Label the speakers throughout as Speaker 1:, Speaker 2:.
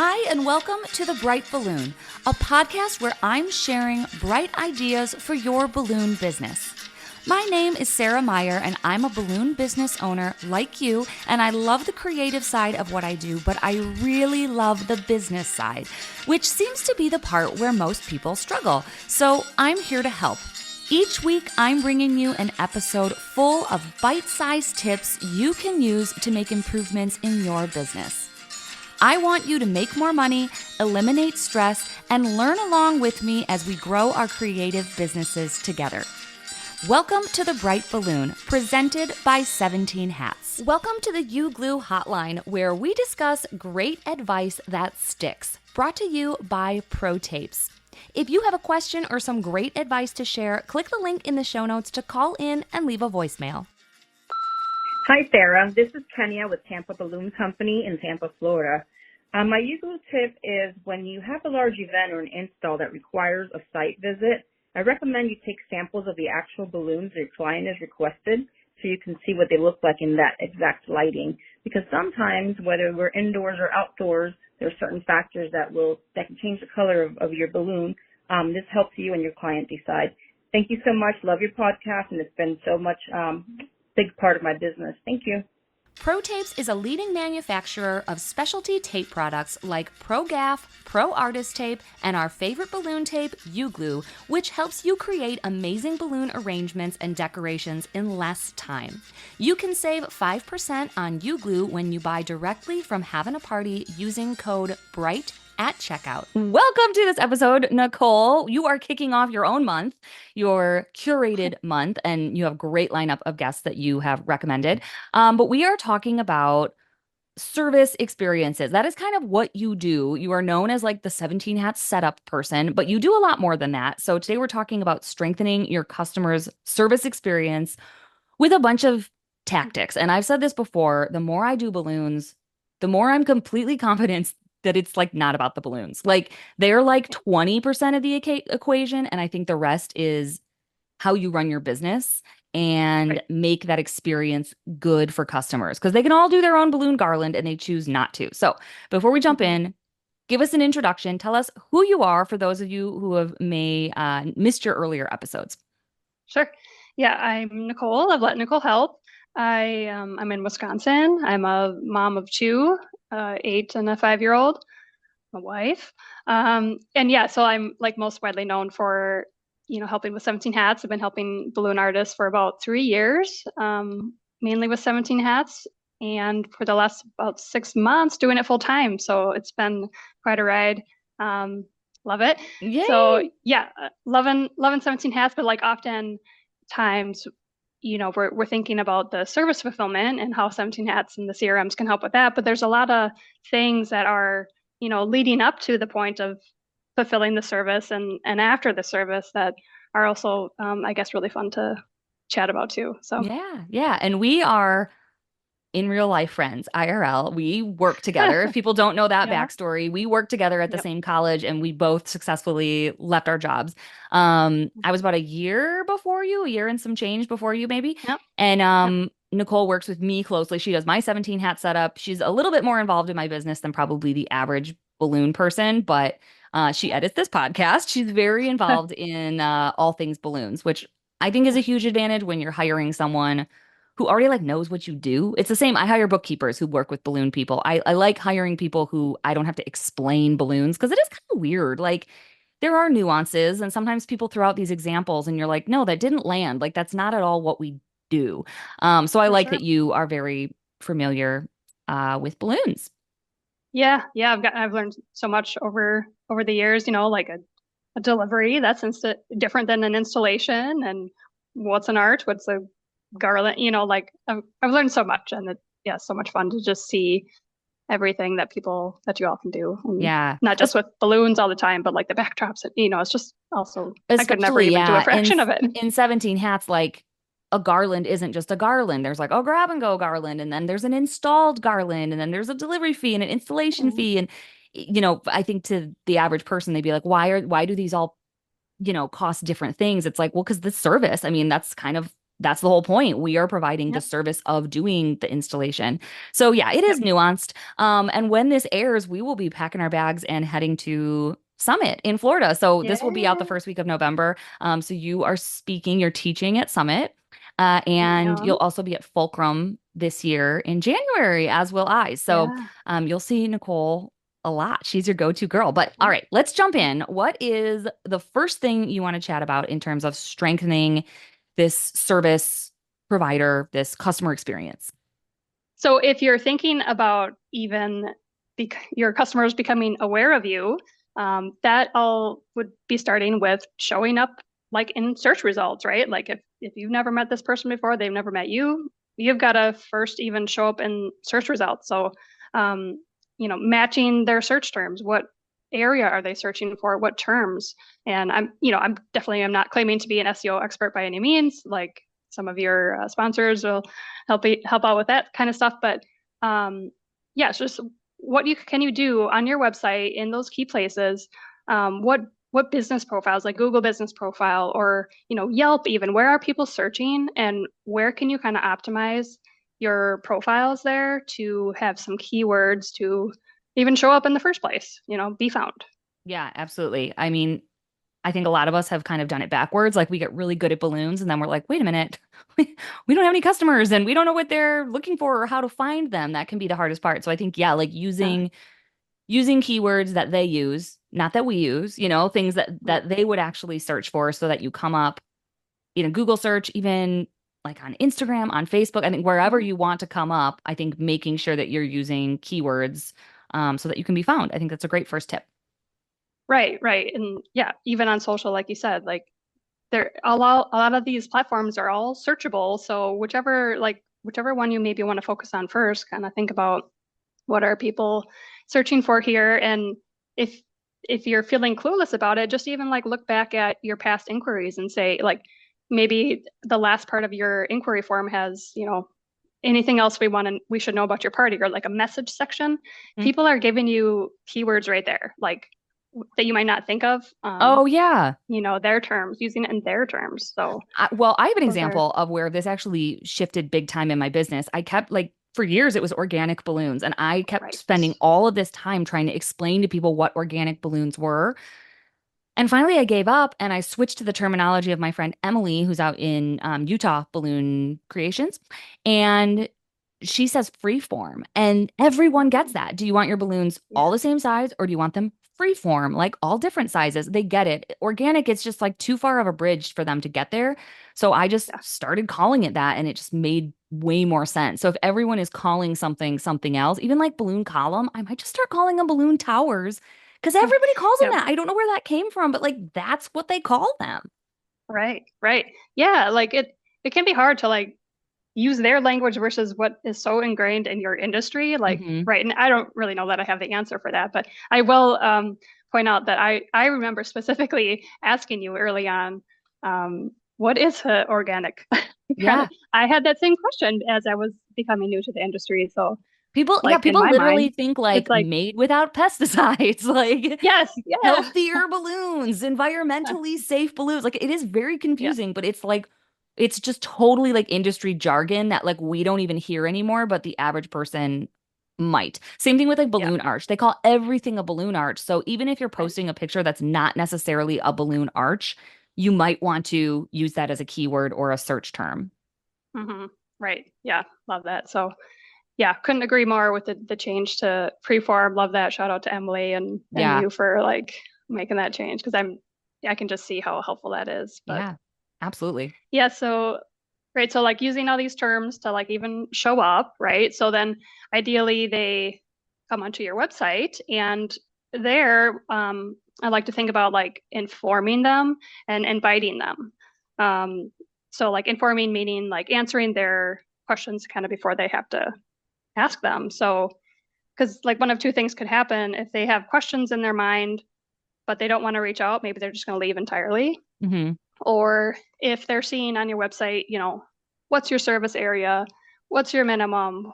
Speaker 1: Hi, and welcome to The Bright Balloon, a podcast where I'm sharing bright ideas for your balloon business. My name is Sarah Meyer, and I'm a balloon business owner like you, and I love the creative side of what I do, but I really love the business side, which seems to be the part where most people struggle. So I'm here to help. Each week, I'm bringing you an episode full of bite-sized tips you can use to make improvements in your business. I want you to make more money, eliminate stress, and learn along with me as we grow our creative businesses together. Welcome to The Bright Balloon, presented by 17 Hats. Welcome to the U Glue Hotline, where we discuss great advice that sticks, brought to you by Pro Tapes. If you have a question or some great advice to share, click the link in the show notes to call in and leave a voicemail.
Speaker 2: Hi, Sarah. This is Kenya with Tampa Balloon Company in Tampa, Florida. My usual tip is when you have a large event or an install that requires a site visit, I recommend you take samples of the actual balloons your client has requested so you can see what they look like in that exact lighting. Because sometimes, whether we're indoors or outdoors, there are certain factors that can change the color of your balloon. This helps you and your client decide. Thank you so much. Love your podcast, and it's been so much big part of my business. Thank you.
Speaker 1: Pro Tapes is a leading manufacturer of specialty tape products like Pro Gaff, Pro Artist Tape, and our favorite balloon tape, U Glue, which helps you create amazing balloon arrangements and decorations in less time. You can save 5% on U Glue when you buy directly from Having a Party using code BRIGHT at checkout. Welcome to this episode, Nicole. You are kicking off your own month, your curated month, and you have a great lineup of guests that you have recommended. But we are talking about service experiences. That is kind of what you do. You are known as like the 17 Hats setup person, but you do a lot more than that. So today we're talking about strengthening your customer's service experience with a bunch of tactics. And I've said this before, the more I do balloons, the more I'm completely confident that it's like not about the balloons. Like they're like 20% of the equation. And I think the rest is how you run your business and make that experience good for customers, because they can all do their own balloon garland and they choose not to. So before we jump in, give us an introduction. Tell us who you are for those of you who have missed your earlier episodes.
Speaker 3: Sure. Yeah, I'm Nicole. I've let Nicole help. I'm in Wisconsin. I'm a mom of two, 8 and a 5-year-old, a wife. And yeah, so I'm like most widely known for, helping with 17 Hats. I've been helping balloon artists for about 3 years, mainly with 17 Hats. And for the last about 6 months doing it full time. So it's been quite a ride. Love it.
Speaker 1: Yay.
Speaker 3: So yeah, loving 17 Hats, but like often times, we're thinking about the service fulfillment and how 17 Hats and the CRMs can help with that. But there's a lot of things that are, leading up to the point of fulfilling the service and after the service that are also, I guess, really fun to chat about too. So
Speaker 1: yeah. And we are in real life friends, IRL. We work together. If people don't know that backstory, we worked together at the same college and we both successfully left our jobs. I was about a year and some change before you maybe.
Speaker 3: Yep.
Speaker 1: And Nicole works with me closely. She does my 17 Hat setup. She's a little bit more involved in my business than probably the average balloon person, but she edits this podcast. She's very involved in all things balloons, which I think is a huge advantage when you're hiring someone who already like knows what you do. It's the same. I hire bookkeepers who work with balloon people. I like hiring people who I don't have to explain balloons, because it is kind of weird. Like there are nuances and sometimes people throw out these examples and you're like, no, that didn't land. Like that's not at all what we do. So I like that you are very familiar with balloons.
Speaker 3: Yeah. I've learned so much over the years, like a delivery that's different than an installation, and what's an art, what's a garland, like I've learned so much, and it's so much fun to just see everything that you all can do. And not just with balloons all the time, but like the backdrops, it's just also, I could never even do a fraction of it.
Speaker 1: In 17 Hats, like a garland isn't just a garland. There's like a grab and go garland, and then there's an installed garland, and then there's a delivery fee and an installation fee. And, I think to the average person, they'd be like, why do these all, cost different things? It's like, well, because the service, I mean, that's kind of that's the whole point. We are providing the
Speaker 3: Yep.
Speaker 1: service of doing the installation. So yeah, it is
Speaker 3: Yep.
Speaker 1: nuanced. And when this airs, we will be packing our bags and heading to Summit in Florida. So this will be out the
Speaker 3: Yeah.
Speaker 1: first week of November. So you are speaking, you're teaching at Summit.
Speaker 3: I
Speaker 1: And you'll
Speaker 3: am.
Speaker 1: also be at Fulcrum this year in January, as will I. So
Speaker 3: Yeah.
Speaker 1: you'll see Nicole a lot. She's your go-to girl. But all
Speaker 3: Yep.
Speaker 1: right, let's jump
Speaker 3: Yep.
Speaker 1: in. What is the first thing you want to chat about in terms of strengthening this service provider, this customer experience?
Speaker 3: So if you're thinking about even your customers becoming aware of you, that all would be starting with showing up like in search results, right? Like if you've never met this person before, they've never met you, you've got to first even show up in search results. So, um, matching their search terms. What area are they searching for? What terms? And I'm definitely I'm not claiming to be an SEO expert by any means. Like some of your sponsors will help out with that kind of stuff. But yeah, it's just what you can you do on your website in those key places. What business profiles, like Google Business Profile or Yelp, even where are people searching, and where can you kind of optimize your profiles there to have some keywords to even show up in the first place, be found.
Speaker 1: Yeah, absolutely. I mean, I think a lot of us have kind of done it backwards. Like we get really good at balloons and then we're like, wait a minute, we don't have any customers and we don't know what they're looking for or how to find them. That can be the hardest part. So I think, yeah, like
Speaker 3: Yeah.
Speaker 1: using keywords that they use, not that we use, things
Speaker 3: Right.
Speaker 1: that they would actually search for so that you come up in a Google search, even like on Instagram, on Facebook. I think wherever
Speaker 3: Yeah.
Speaker 1: you want to come up, I think making sure that you're using keywords so that you can be found. I think that's a great first tip.
Speaker 3: Right, right. And yeah, even on social, like you said, like there a lot of these platforms are all searchable. So whichever one you maybe want to focus on first, kind of think about what are people searching for here. And if if you're feeling clueless about it, just even like look back at your past inquiries and say like maybe the last part of your inquiry form has, anything else we should know about your party, or like a message section.
Speaker 1: Mhm.
Speaker 3: People are giving you keywords right there, like that you might not think of.
Speaker 1: Oh, yeah.
Speaker 3: Their terms, using it in their terms. So
Speaker 1: Well, I have an
Speaker 3: those are,
Speaker 1: example of where this actually shifted big time in my business. I kept like for years it was organic balloons, and I kept
Speaker 3: right.
Speaker 1: spending all of this time trying to explain to people what organic balloons were. And finally, I gave up and I switched to the terminology of my friend Emily, who's out in Utah Balloon Creations. And she says free form, and everyone gets
Speaker 3: Mm,
Speaker 1: that. Do you want your balloons all
Speaker 3: yeah.
Speaker 1: the same size or do you want them free form, like all different sizes? They get it. Organic, it's just like too far of a bridge for them to get there. So I just
Speaker 3: Yeah.
Speaker 1: started calling it that and it just made way more sense. So if everyone is calling something something else, even like balloon column, I might just start calling them balloon towers because everybody calls them
Speaker 3: Yep.
Speaker 1: that. I don't know where that came from, but like that's what they call them.
Speaker 3: Right. Right. Yeah. Like it can be hard to like use their language versus what is so ingrained in your industry. Like,
Speaker 1: Hmm.
Speaker 3: right. And I don't really know that I have the answer for that, but I will point out that I remember specifically asking you early on, what is organic? Kind
Speaker 1: Yeah.
Speaker 3: of, I had that same question as I was becoming new to the industry. So,
Speaker 1: People, yeah,
Speaker 3: like in
Speaker 1: people
Speaker 3: my
Speaker 1: literally
Speaker 3: mind,
Speaker 1: think
Speaker 3: it's
Speaker 1: like
Speaker 3: like,
Speaker 1: made without pesticides, like
Speaker 3: yes, yeah,
Speaker 1: healthier balloons, environmentally safe balloons. Like it is very
Speaker 3: yeah,
Speaker 1: confusing, but it's like it's just totally like industry jargon that like we don't even hear anymore, but the average person might. Same thing with like
Speaker 3: yeah,
Speaker 1: balloon arch. They call everything a balloon arch. So even if you're
Speaker 3: right.
Speaker 1: posting a picture that's not necessarily a balloon arch, you might want to use that as a keyword or a search term.
Speaker 3: Hmm. Right. Yeah, love that. So, yeah, couldn't agree more with the change to freeform. Love that. Shout out to Emily and
Speaker 1: Yeah.
Speaker 3: you for like making that change because I can just see how helpful that is. But
Speaker 1: Yeah. Absolutely.
Speaker 3: yeah, so right, so like using all these terms to like even show up, right? So then ideally they come onto your website and there I like to think about like informing them and inviting them. Um, so like informing meaning like answering their questions kind of before they have to ask them. So, because like one of two things could happen if they have questions in their mind, but they don't want to reach out, maybe they're just going to leave entirely.
Speaker 1: Hmm.
Speaker 3: Or if they're seeing on your website, what's your service area? What's your minimum?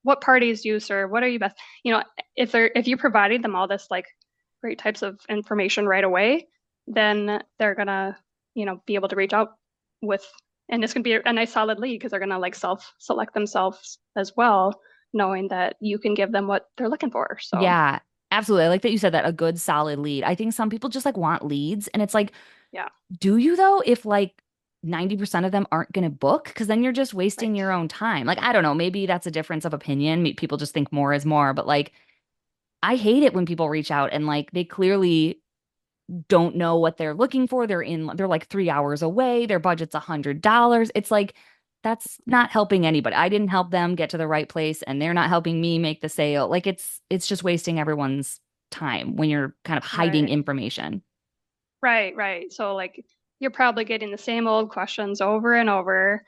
Speaker 3: What parties do you serve? What are you best? If you provided them all this like great types of information right away, then they're gonna, be able to reach out with and it's going to be a nice solid lead because they're going to like select themselves as well, knowing that you can give them what they're looking for. So
Speaker 1: Yeah, absolutely. I like that you said that, a good solid lead. I think some people just like want leads, and it's like,
Speaker 3: yeah,
Speaker 1: do you though, if like 90% of them aren't going to book? Because then you're just wasting
Speaker 3: right,
Speaker 1: your own time. Like, I don't know, maybe that's a difference of opinion. People just think more is more, but like, I hate it when people reach out and like they clearly don't know what they're looking for. They're like 3 hours away. Their budget's $100. It's like, that's not helping anybody. I didn't help them get to the right place, and they're not helping me make the sale. Like, it's just wasting everyone's time when you're kind of hiding
Speaker 3: right.
Speaker 1: information.
Speaker 3: Right. So like you're probably getting the same old questions over and over,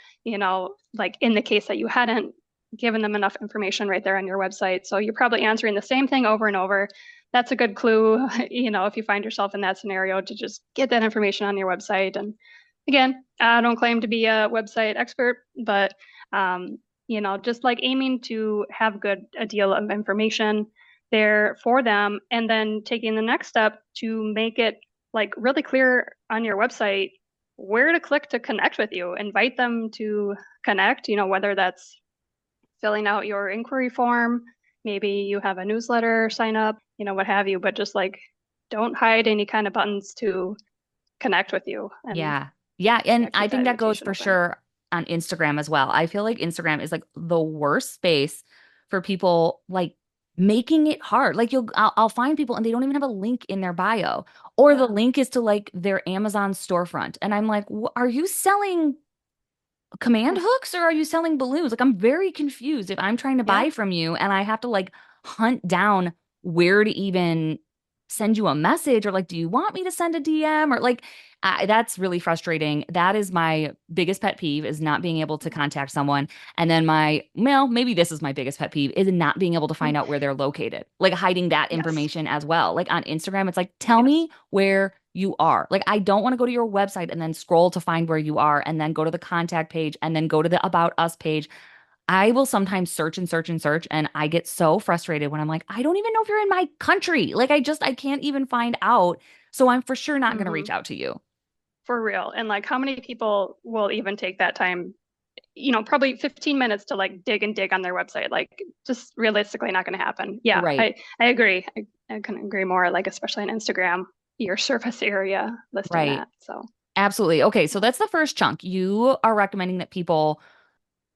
Speaker 3: like in the case that you hadn't given them enough information right there on your website. So you're probably answering the same thing over and over. That's a good clue, if you find yourself in that scenario, to just get that information on your website. And again, I don't claim to be a website expert, but just like aiming to have a deal of information there for them, and then taking the next step to make it like really clear on your website where to click to connect with you. Invite them to connect, whether that's filling out your inquiry form, maybe you have a newsletter sign up, what have you, but just like don't hide any kind of buttons to connect with you, and
Speaker 1: Yeah. Yeah. And
Speaker 3: yeah,
Speaker 1: I
Speaker 3: keep that
Speaker 1: think that goes
Speaker 3: invitation
Speaker 1: for
Speaker 3: open.
Speaker 1: sure on Instagram as well. I feel like Instagram is like the worst space for people, like making it hard. Like, I'll find people and they don't even have a link in their bio, or the
Speaker 3: Yeah.
Speaker 1: link is to like their Amazon storefront. And I'm like, Are you selling command hooks or are you selling balloons? Like, I'm very confused if I'm trying to
Speaker 3: Yeah.
Speaker 1: buy from you and I have to like hunt down where to even send you a message, or like, do you want me to send a DM, or like, that's really frustrating. That is my biggest pet peeve, is not being able to contact someone. And then well, maybe this is my biggest pet peeve, is not being able to find out where they're located, like hiding that
Speaker 3: Yes.
Speaker 1: information as well. Like on Instagram, it's like, tell
Speaker 3: Yes.
Speaker 1: me where you are. Like, I don't want to go to your website and then scroll to find where you are and then go to the contact page and then go to the about us page. I will sometimes search and search and search, and I get so frustrated when I'm like, I don't even know if you're in my country. Like, I can't even find out. So I'm for sure not going to
Speaker 3: Hmm.
Speaker 1: reach out to you.
Speaker 3: For real. And like, how many people will even take that time, probably 15 minutes to like dig and dig on their website? Like, just realistically not going to happen. Yeah,
Speaker 1: Right.
Speaker 3: I agree. I couldn't agree more. Like, especially on Instagram, your surface area listing
Speaker 1: Right.
Speaker 3: that. So,
Speaker 1: Absolutely. Okay. So that's the first chunk. You are recommending that people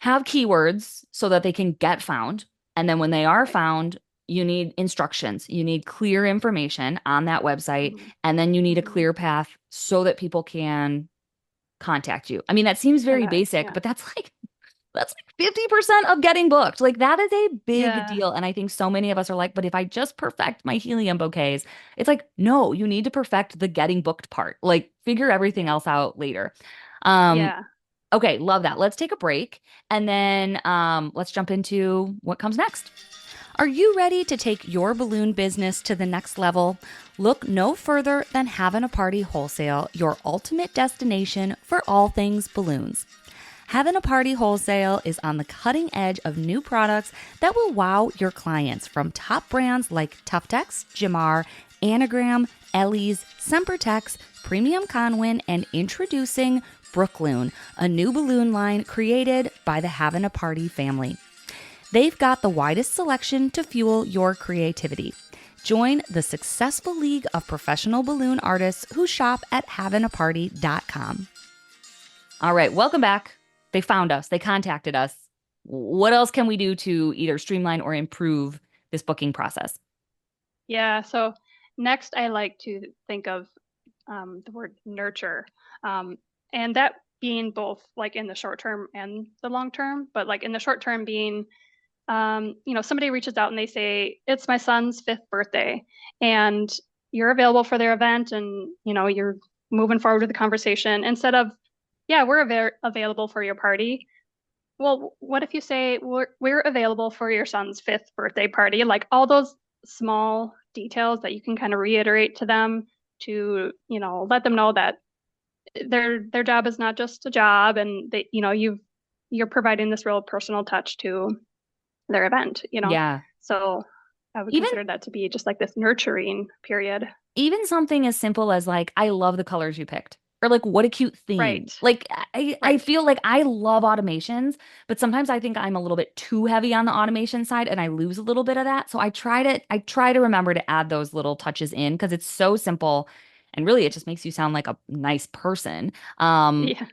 Speaker 1: have keywords so that they can get found. And then when they are
Speaker 3: right.
Speaker 1: found, you need instructions. You need clear information on that website.
Speaker 3: Hmm.
Speaker 1: And then you need a
Speaker 3: Hmm.
Speaker 1: clear path so that people can contact you. I mean, that seems very
Speaker 3: Connect.
Speaker 1: basic,
Speaker 3: Yeah.
Speaker 1: but that's like 50% of getting booked. Like, that is a big
Speaker 3: Yeah.
Speaker 1: deal. And I think so many of us are like, but if I just perfect my helium bouquets, it's like, no, you need to perfect the getting booked part. Like, figure everything
Speaker 3: Yeah.
Speaker 1: else out later. Um,
Speaker 3: Yeah.
Speaker 1: okay, love that. Let's take a break, and then let's jump into what comes next. Are you ready to take your balloon business to the next level? Look no further than Having a Party Wholesale, your ultimate destination for all things balloons. Having a Party Wholesale is on the cutting edge of new products that will wow your clients, from top brands like Tuftex, Jamar, Anagram, Ellie's, Sempertex, Premium Conwin, and introducing Brookloon, a new balloon line created by the Having a Party family. They've got the widest selection to fuel your creativity. Join the successful league of professional balloon artists who shop at haveinaparty.com. All right, welcome back. They found us, they contacted us. What else can we do to either streamline or improve this booking process?
Speaker 3: Yeah. So next, I like to think of the word nurture, um, and that being both like in the short term and the long term. But like in the short term, being somebody reaches out and they say it's my son's fifth birthday, and you're available for their event, and you're moving forward with the conversation instead of, yeah, we're available for your party. Well, what if you say we're available for your son's fifth birthday party? Like all those small details that you can kind of reiterate to them to, let them know that their job is not just a job, and that, you're providing this real personal touch to their event.
Speaker 1: Yeah.
Speaker 3: So I would
Speaker 1: Even
Speaker 3: consider that to be just like this nurturing period.
Speaker 1: even something as simple as like, I love the colors you picked. or like what a cute theme.
Speaker 3: Right.
Speaker 1: Like I
Speaker 3: Right.
Speaker 1: feel like I love automations, but sometimes I think I'm a little bit too heavy on the automation side and I lose a little bit of that. So I try to remember to add those little touches in because it's so simple and really it just makes you sound like a nice person. Um,
Speaker 3: Yeah.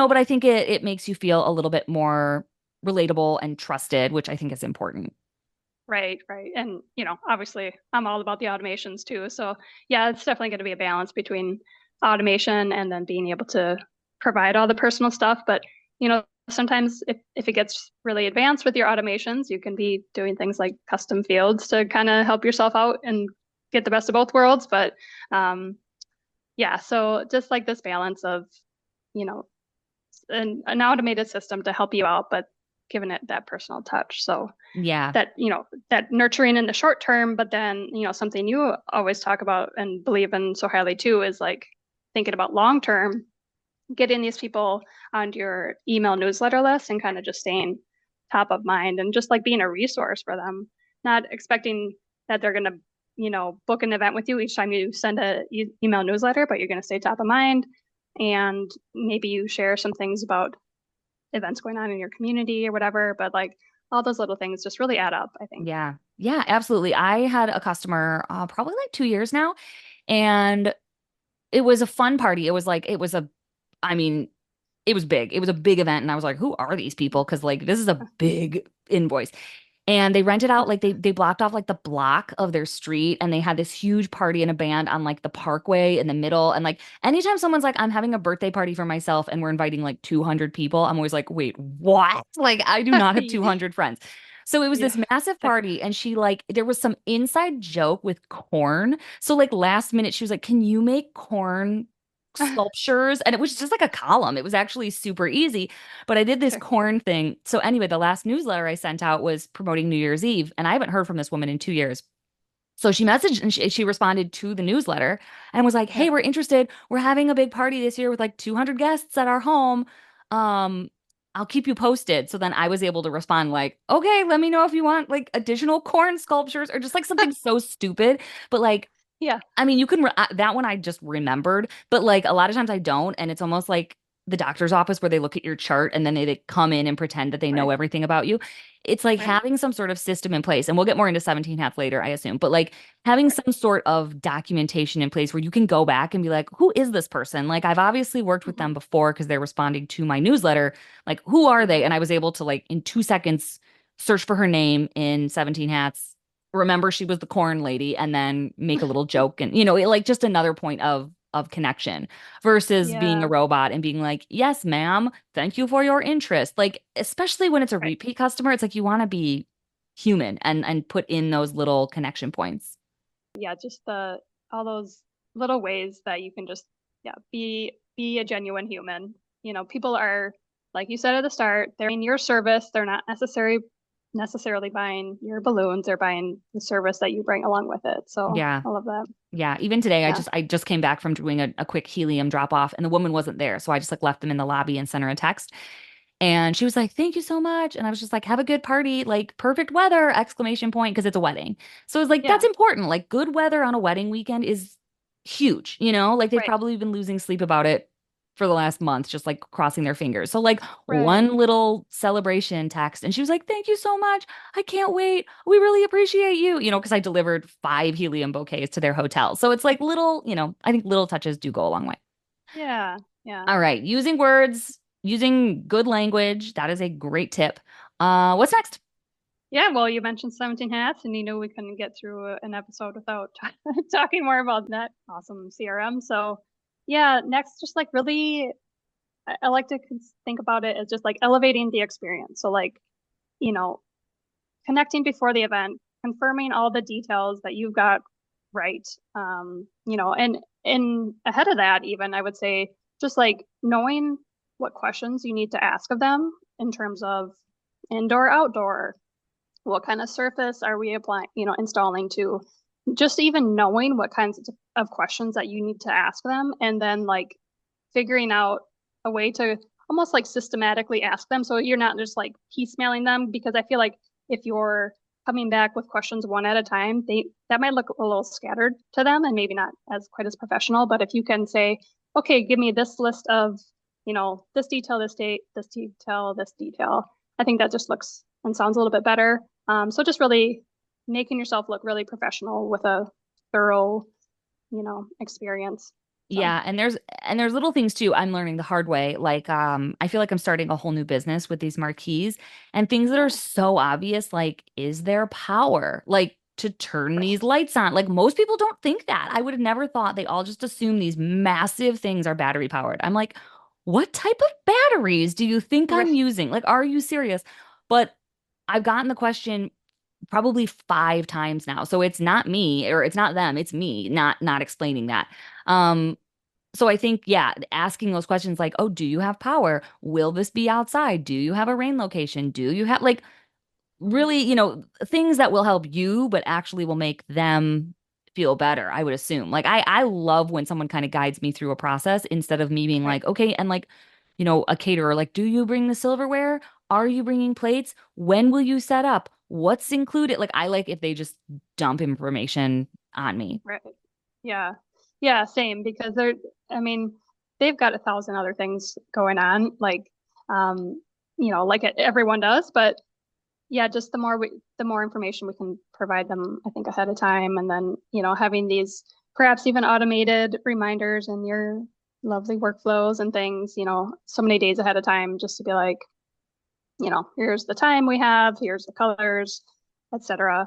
Speaker 1: but I think it makes you feel a little bit more relatable and trusted, which I think is important.
Speaker 3: Right, right. And, obviously I'm all about the automations too. So yeah, it's definitely going to be a balance between automation and then being able to provide all the personal stuff. But, sometimes if it gets really advanced with your automations, you can be doing things like custom fields to kind of help yourself out and get the best of both worlds. But yeah, so just like this balance of, you know, an automated system to help you out, but giving it that personal touch. So
Speaker 1: Yeah.
Speaker 3: that nurturing in the short term, but then, something you always talk about and believe in so highly too is like thinking about long term, getting these people on your email newsletter list and kind of just staying top of mind and just like being a resource for them, not expecting that they're going to, book an event with you each time you send a email newsletter, but you're going to stay top of mind. And maybe you share some things about events going on in your community or whatever, but like all those little things just really add up, I think.
Speaker 1: Yeah. Yeah, absolutely. I had a customer probably like 2 years now, and it was a fun party. I mean, it was big. It was a big event. And I was like, who are these people? Because like this is a big invoice. And they rented out like they blocked off like the block of their street and they had this huge party and a band on like the parkway in the middle. And like anytime someone's like, I'm having a birthday party for myself and we're inviting like 200 people, I'm always like, wait, what? Like I do not have 200 friends. So it was
Speaker 3: Yeah.
Speaker 1: this massive party and she like there was some inside joke with corn. So like last minute she was like, "Can you make corn sculptures?" And it was just like a column. It was actually super easy. But I did this
Speaker 3: Sure.
Speaker 1: corn thing. So anyway, the last newsletter I sent out was promoting New Year's Eve, and I haven't heard from this woman in 2 years. So she messaged and she responded to the newsletter and was like,
Speaker 3: Yeah.
Speaker 1: "Hey, we're interested. We're having a big party this year with like 200 guests at our home. Um, I'll keep you posted." So then I was able to respond like, "Okay, let me know if you want like additional corn sculptures or just like something so stupid, but like
Speaker 3: Yeah.
Speaker 1: I mean, that one I just remembered, but like a lot of times I don't. And it's almost like the doctor's office where they look at your chart and then they come in and pretend that they know
Speaker 3: Right.
Speaker 1: everything about you. It's like
Speaker 3: Right.
Speaker 1: having some sort of system in place. And we'll get more into 17 half later, I assume, but like having
Speaker 3: Right.
Speaker 1: some sort of documentation in place where you can go back and be like, who is this person? Like, I've obviously worked with
Speaker 3: Hmm.
Speaker 1: them before because they're responding to my newsletter. Like, who are they?
Speaker 3: Hmm.
Speaker 1: And I was able to, like, in 2 seconds, search for her name in 17 hats, remember she was the corn lady, and then make a little joke and like just another point of connection versus being a
Speaker 3: Yeah.
Speaker 1: robot and being like, yes ma'am, thank you for your interest, like especially when it's a
Speaker 3: Right.
Speaker 1: repeat customer, it's like you want to be human and put in those little connection points.
Speaker 3: Yeah. Just all those little ways that you can just, yeah, be a genuine human. People are, like you said at the start, they're in your service. They're not necessarily buying your balloons. They're buying the service that you bring along with it. So
Speaker 1: Yeah.
Speaker 3: I love that.
Speaker 1: Yeah, even today, I
Speaker 3: Yeah.
Speaker 1: just I just came back from doing a quick helium drop off, and the woman wasn't there, so I just like left them in the lobby and sent her a text. And she was like, "Thank you so much." And I was just like, "Have a good party, like perfect weather!" Exclamation point, because it's a wedding. So it's like that's
Speaker 3: Yeah.
Speaker 1: important. Like good weather on a wedding weekend is huge. Like they've
Speaker 3: Right.
Speaker 1: probably been losing sleep about it for the last month, just like crossing their fingers. So like
Speaker 3: Right.
Speaker 1: one little celebration text, and she was like, "Thank you so much. I can't wait. We really appreciate you." Because I delivered 5 helium bouquets to their hotel. So it's like little, I think little touches do go a long way.
Speaker 3: Yeah. Yeah.
Speaker 1: All right, using words, using good language, that is a great tip. What's next?
Speaker 3: Yeah, well, you mentioned 17 hats, and you know we couldn't get through an episode without talking more about that awesome CRM. So, yeah, next, just like really, I like to think about it as just like elevating the experience. So, like, you know, connecting before the event, confirming all the details that you've got right. And ahead of that, even I would say just like knowing what questions you need to ask of them in terms of indoor, outdoor, what kind of surface are we applying, installing to, just even knowing what kinds of questions that you need to ask them, and then like figuring out a way to almost like systematically ask them so you're not just like piecemealing them, because I feel like if you're coming back with questions one at a time, that might look a little scattered to them and maybe not as quite as professional. But if you can say, okay, give me this list of, this detail, this date, this detail, this detail. I think that just looks and sounds a little bit better. So just really making yourself look really professional with a thorough, experience. So,
Speaker 1: Yeah, and there's little things too I'm learning the hard way. Like I feel like I'm starting a whole new business with these marquees and things that are
Speaker 3: yeah,
Speaker 1: so obvious, like is there power? Like to turn these lights on. Like most people don't think that. I would have never thought. They all just assume these massive things are battery powered. I'm like, what type of batteries do you think I'm
Speaker 3: right.
Speaker 1: using? Like, are you serious? But I've gotten the question probably 5 times now. So it's not me or it's not them, it's me not explaining that. Um, so I think, yeah, asking those questions like, oh, do you have power? Will this be outside? Do you have a rain location? Do you have like really, things that will help you, but actually will make them feel better, I would assume. Like I love when someone kind of guides me through a process instead of me being
Speaker 3: Right.
Speaker 1: like, okay, and like, a caterer, like, do you bring the silverware? Are you bringing plates? When will you set up? What's included? Like I like if they just dump information on me.
Speaker 3: Right. Yeah. Yeah, same because I mean, they've got 1,000 other things going on, um, like everyone does, but yeah, just the more information we can provide them, I think ahead of time, and then, having these perhaps even automated reminders in your lovely workflows and things, so many days ahead of time just to be like, here's the time we have, here's the colors, etc.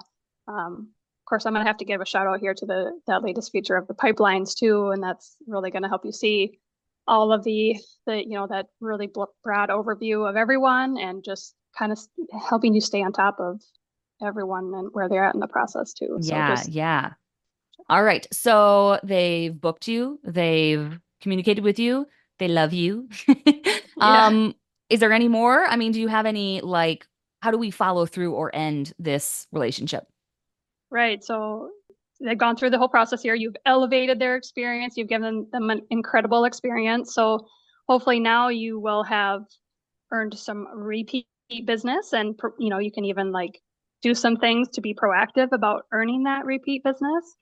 Speaker 3: Of course, I'm going to have to give a shout out here to that latest feature of the pipelines too, and that's really going to help you see all of that really broad overview of everyone, and just kind of helping you stay on top of everyone and where they're at in the process too. So
Speaker 1: Yeah,
Speaker 3: just
Speaker 1: yeah. All right. So they've booked you, they've communicated with you, they love you.
Speaker 3: yeah.
Speaker 1: Um, is there any more? I mean, do you have any like how do we follow through or end this relationship?
Speaker 3: Right. So they've gone through the whole process here. You've elevated their experience. You've given them an incredible experience. So hopefully now you will have earned some repeat business, and you can even like do some things to be proactive about earning that repeat business.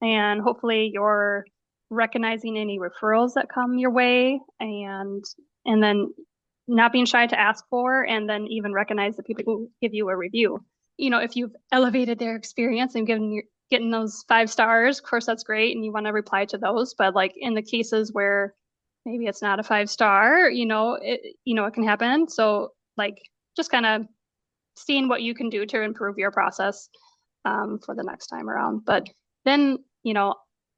Speaker 3: And hopefully you're recognizing any referrals that come your way, and then not being shy to ask for, and then even recognize the people who give you a review. If you've elevated their experience and getting those 5 stars, of course that's great, and you want to reply to those. But like in the cases where maybe it's not a 5 star, it can happen. So like just kind of seeing what you can do to improve your process for the next time around. But then,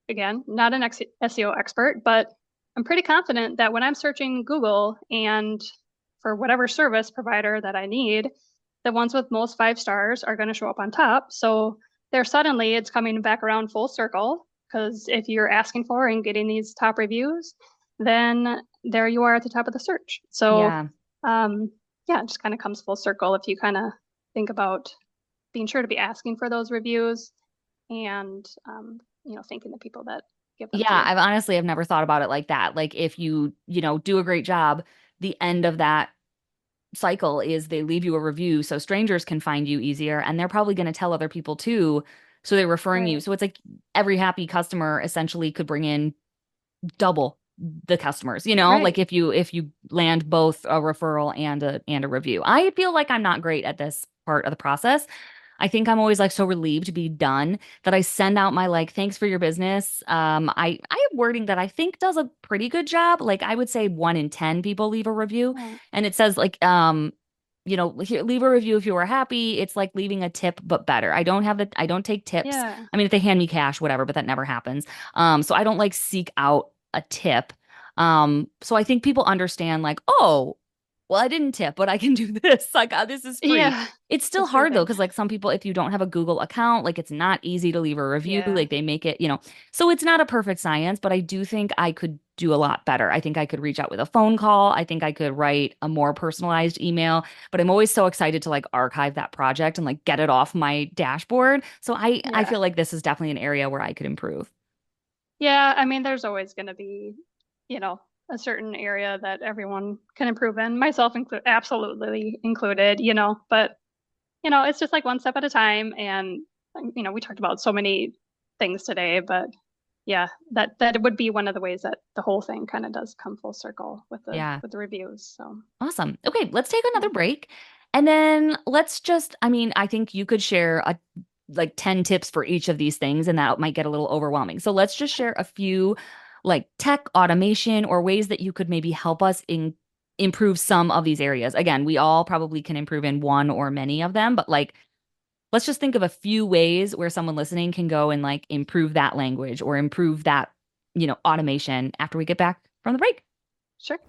Speaker 3: again, not an SEO expert, but I'm pretty confident that when I'm searching Google and for whatever service provider that I need, the ones with most 5 stars are going to show up on top. So there suddenly it's coming back around full circle, because if you're asking for and getting these top reviews, then there you are at the top of the search. So
Speaker 1: Yeah.
Speaker 3: um, yeah, it just kind of comes full circle if you kind of think about being sure to be asking for those reviews, and thanking the people that give them to
Speaker 1: Yeah,
Speaker 3: you.
Speaker 1: I've honestly have never thought about it like that. Like if you do a great job, the end of that cycle is they leave you a review so strangers can find you easier and they're probably going to tell other people too. So they're referring you.
Speaker 3: Right.
Speaker 1: So it's like every happy customer essentially could bring in double the customers, like
Speaker 3: Right.
Speaker 1: if you land both a referral and a review. I feel like I'm not great at this part of the process. I think I'm always like so relieved to be done that I send out my like thanks for your business. I have wording that I think does a pretty good job. Like I would say 1 in 10 people leave a review,
Speaker 3: Yeah.
Speaker 1: and it says like here, leave a review if you are happy. It's like leaving a tip but better. I don't take tips.
Speaker 3: Yeah.
Speaker 1: I mean, if they hand me cash, whatever, but that never happens. So I don't like seek out a tip. So I think people understand like, oh, well, I didn't tip, but I can do this. Like, this is free.
Speaker 3: Yeah.
Speaker 1: It's still
Speaker 3: This free
Speaker 1: hard though,
Speaker 3: thing.
Speaker 1: because like some people, if you don't have a Google account, like it's not easy to leave a review.
Speaker 3: Yeah.
Speaker 1: Like they make it. So it's not a perfect science, but I do think I could do a lot better. I think I could reach out with a phone call. I think I could write a more personalized email, but I'm always so excited to like archive that project and like get it off my dashboard. So I
Speaker 3: Yeah.
Speaker 1: feel like this is definitely an area where I could improve.
Speaker 3: Yeah. I mean, there's always going to be, you know, a certain area that everyone can improve in, myself absolutely included, but it's just like one step at a time. And we talked about so many things today, but yeah, that would be one of the ways that the whole thing kind of does come full circle
Speaker 1: Yeah.
Speaker 3: with the reviews. So
Speaker 1: Awesome. Okay, let's take
Speaker 3: yeah,
Speaker 1: another break. And then let's just, I mean, I think you could share like 10 tips for each of these things, and that might get a little overwhelming. So let's just share a few like tech automation or ways that you could maybe help us improve some of these areas. Again, we all probably can improve in one or many of them, but like let's just think of a few ways where someone listening can go and like improve that language or improve that, automation after we get back from the break.
Speaker 3: sure.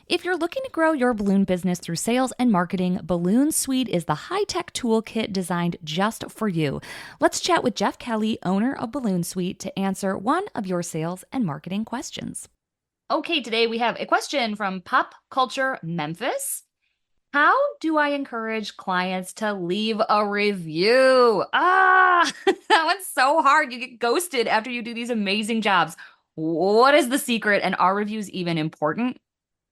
Speaker 1: If you're looking to grow your balloon business through sales and marketing, Balloon Suite is the high-tech toolkit designed just for you. Let's chat with Jeff Kelly, owner of Balloon Suite, to answer one of your sales and marketing questions. Okay, today we have a question from Pop Culture Memphis. How do I encourage clients to leave a review? That one's so hard. You get ghosted after you do these amazing jobs. What is the secret, and are reviews even important?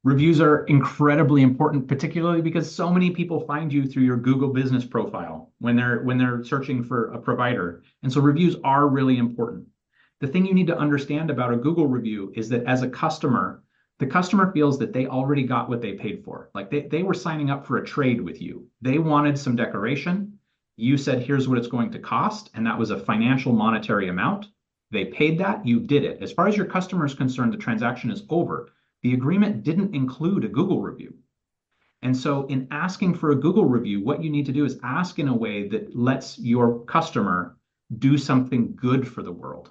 Speaker 4: Reviews are incredibly important, particularly because so many people find you through your Google business profile when they're searching for a provider. And so reviews are really important. The thing you need to understand about a Google review is that as a customer, the customer feels that they already got what they paid for. Like they were signing up for a trade with you. They wanted some decoration. You said, here's what it's going to cost. And that was a financial monetary amount. They paid that, you did it. As far as your customer is concerned, the transaction is over. The agreement didn't include a Google review. And so in asking for a Google review, what you need to do is ask in a way that lets your customer do something good for the world.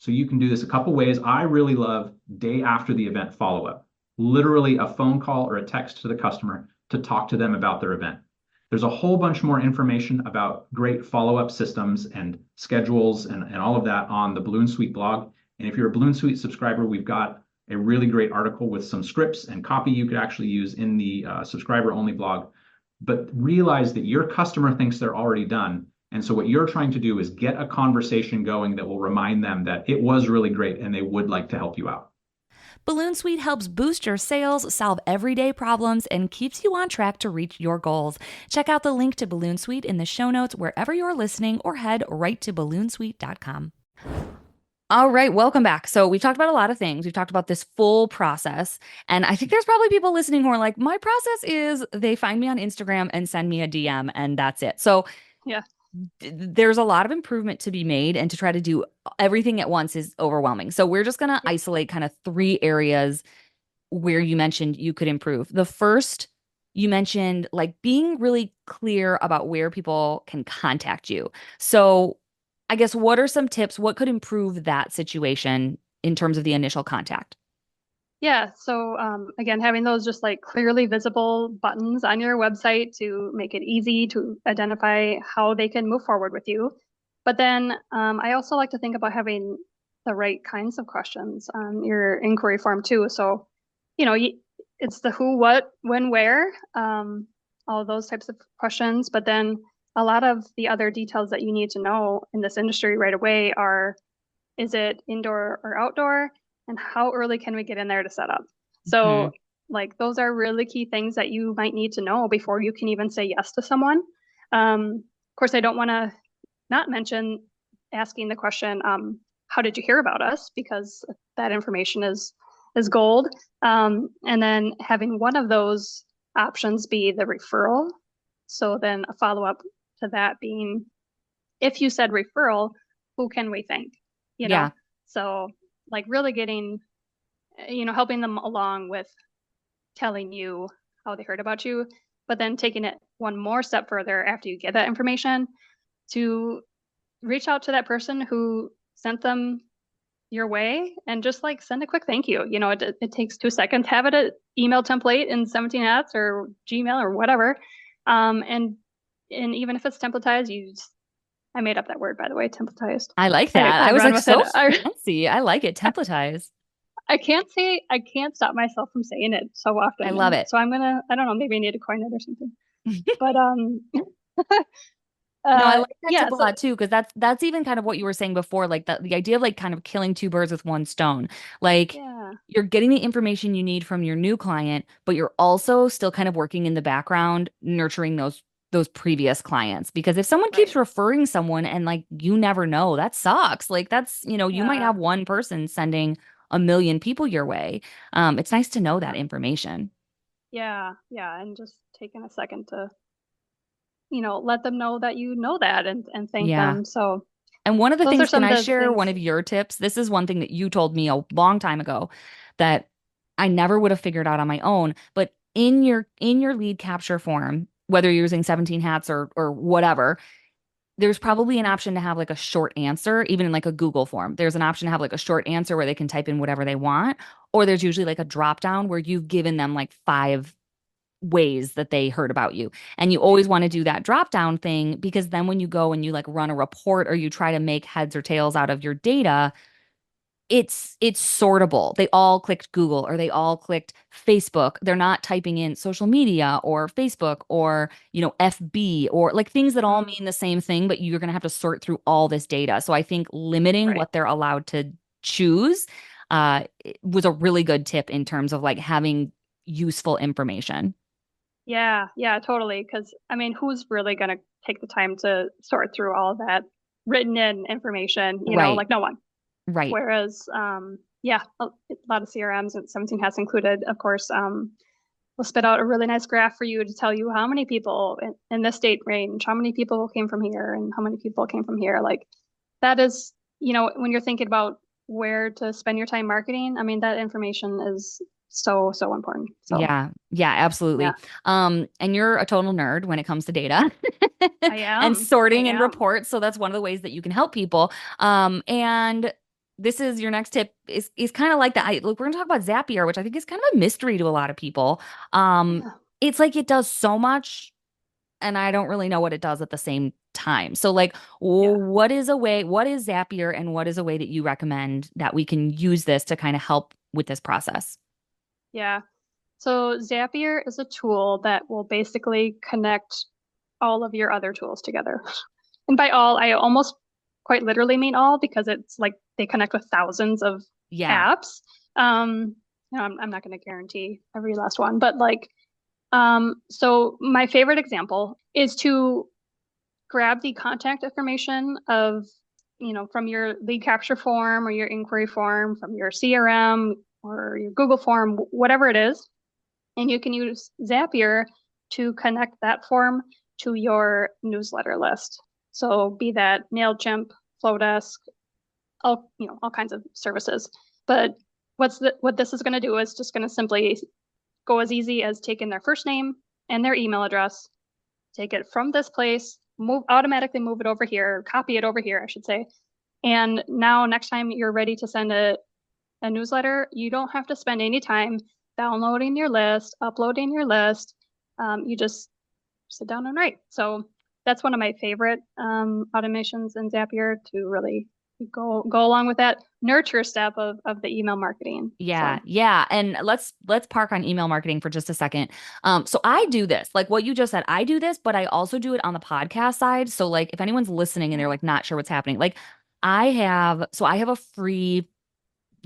Speaker 4: So you can do this a couple ways. I really love day after the event follow-up, literally a phone call or a text to the customer to talk to them about their event. There's a whole bunch more information about great follow-up systems and schedules and all of that on the Balloon Suite blog. And if you're a Balloon Suite subscriber, we've got a really great article with some scripts and copy you could actually use in the subscriber only blog. But realize that your customer thinks they're already done. And so what you're trying to do is get a conversation going that will remind them that it was really great and they would like to help you out.
Speaker 1: Balloon Suite helps boost your sales, solve everyday problems, and keeps you on track to reach your goals. Check out the link to Balloon Suite in the show notes wherever you're listening, or head right to balloonsuite.com. All right, welcome back. So we've talked about a lot of things. We've talked about this full process. And I think there's probably people listening who are like, my process is they find me on Instagram and send me a DM and that's it. So
Speaker 3: Yeah.
Speaker 1: there's a lot of improvement to be made, and to try to do everything at once is overwhelming. So we're just going to isolate kind of 3 areas where you mentioned you could improve. The first, you mentioned like being really clear about where people can contact you. So I guess what are some tips? What could improve that situation in terms of the initial contact?
Speaker 3: Yeah, so again, having those just like clearly visible buttons on your website to make it easy to identify how they can move forward with you. But then I also like to think about having the right kinds of questions on your inquiry form too. So, it's the who, what, when, where, all those types of questions. But then a lot of the other details that you need to know in this industry right away are, is it indoor or outdoor? And how early can we get in there to set up? So, like, those are really key things that you might need to know before you can even say yes to someone. Of course, I don't want to not mention asking the question, how did you hear about us? Because that information is gold. And then having one of those options be the referral. So then a follow-up to that being, if you said referral, who can we thank?
Speaker 1: Yeah.
Speaker 3: So like really getting, helping them along with telling you how they heard about you, but then taking it one more step further after you get that information to reach out to that person who sent them your way and just like send a quick thank you. It takes 2 seconds. Have it an email template in 17 apps or Gmail or whatever. And even if it's templatized, I made up that word, by the way, templatized.
Speaker 1: I like that.
Speaker 3: I
Speaker 1: I was
Speaker 3: run
Speaker 1: like,
Speaker 3: with
Speaker 1: so
Speaker 3: it.
Speaker 1: fancy. I like it. Templatized.
Speaker 3: I can't stop myself from saying it so often.
Speaker 1: I love it.
Speaker 3: So I don't know, maybe I need to coin it or something. But
Speaker 1: No, I like that
Speaker 3: yeah,
Speaker 1: tip a lot too, because that's even kind of what you were saying before, like the idea of like kind of killing 2 birds with 1 stone. Like
Speaker 3: yeah,
Speaker 1: you're getting the information you need from your new client, but you're also still kind of working in the background, nurturing those those previous clients, because if someone keeps
Speaker 3: Right.
Speaker 1: referring someone and like you never know, that sucks. Like that's, you might
Speaker 3: Yeah.
Speaker 1: have one person sending a million people your way. It's nice to know that
Speaker 3: Yeah.
Speaker 1: information.
Speaker 3: Yeah. Yeah. And just taking a second to, let them know that you know that and thank
Speaker 1: Yeah.
Speaker 3: them. So
Speaker 1: And one of the
Speaker 3: those are
Speaker 1: things, can
Speaker 3: some of
Speaker 1: I
Speaker 3: the
Speaker 1: share one
Speaker 3: things.
Speaker 1: of your tips? This is one thing that you told me a long time ago that I never would have figured out on my own, but in your lead capture form, whether you're using 17 hats or whatever, there's probably an option to have like a short answer, even in like a Google form. There's an option to have like a short answer where they can type in whatever they want, or there's usually like a drop down where you've given them like five ways that they heard about you. And you always want to do that drop down thing, because then when you go and you like run a report or you try to make heads or tails out of your data, it's sortable. They all clicked Google or they all clicked Facebook. They're not typing in social media or Facebook or, FB or like things that all
Speaker 3: Mm,
Speaker 1: mean the same thing, but you're going to have to sort through all this data. So I think limiting
Speaker 3: right.
Speaker 1: what they're allowed to choose was a really good tip in terms of like having useful information.
Speaker 3: Yeah. Yeah, totally. Because I mean, who's really going to take the time to sort through all that written in information?
Speaker 1: Right,
Speaker 3: Like no one.
Speaker 1: right.
Speaker 3: Whereas, yeah, a lot of CRMs and 17 has included, of course, will spit out a really nice graph for you to tell you how many people in this date range, how many people came from here and how many people came from here. Like that is, when you're thinking about where to spend your time marketing, I mean, that information is so, so important. So
Speaker 1: Yeah, yeah,
Speaker 3: yeah,
Speaker 1: absolutely. And you're a total nerd when it comes to data
Speaker 3: I
Speaker 1: and
Speaker 3: am. I
Speaker 1: sorting and
Speaker 3: am.
Speaker 1: reports. So that's one of the ways that you can help people. And this is your next tip is kind of like that. Look, we're gonna talk about Zapier, which I think is kind of a mystery to a lot of people.
Speaker 3: Yeah.
Speaker 1: It's like it does so much, and I don't really know what it does at the same time. So like,
Speaker 3: Yeah.
Speaker 1: what is Zapier and what is a way that you recommend that we can use this to kind of help with this process?
Speaker 3: Yeah. So Zapier is a tool that will basically connect all of your other tools together. And by all, I almost quite literally mean all because it's like they connect with thousands of
Speaker 1: Yeah.
Speaker 3: apps. I'm not going to guarantee every last one, but like, so my favorite example is to grab the contact information of, from your lead capture form or your inquiry form, from your CRM or your Google form, whatever it is, and you can use Zapier to connect that form to your newsletter list. So be that MailChimp, Flowdesk, all kinds of services. But what this is going to do is just going to simply go as easy as taking their first name and their email address, take it from this place, automatically move it over here, copy it over here, I should say. And now next time you're ready to send a newsletter, you don't have to spend any time downloading your list, uploading your list. You just sit down and write. So that's one of my favorite automations in Zapier to really go along with that nurture step of the email marketing.
Speaker 1: Yeah,
Speaker 3: So
Speaker 1: yeah. And let's park on email marketing for just a second. So I do this, like what you just said, I do this, but I also do it on the podcast side. So like if anyone's listening and they're like not sure what's happening, like I have a free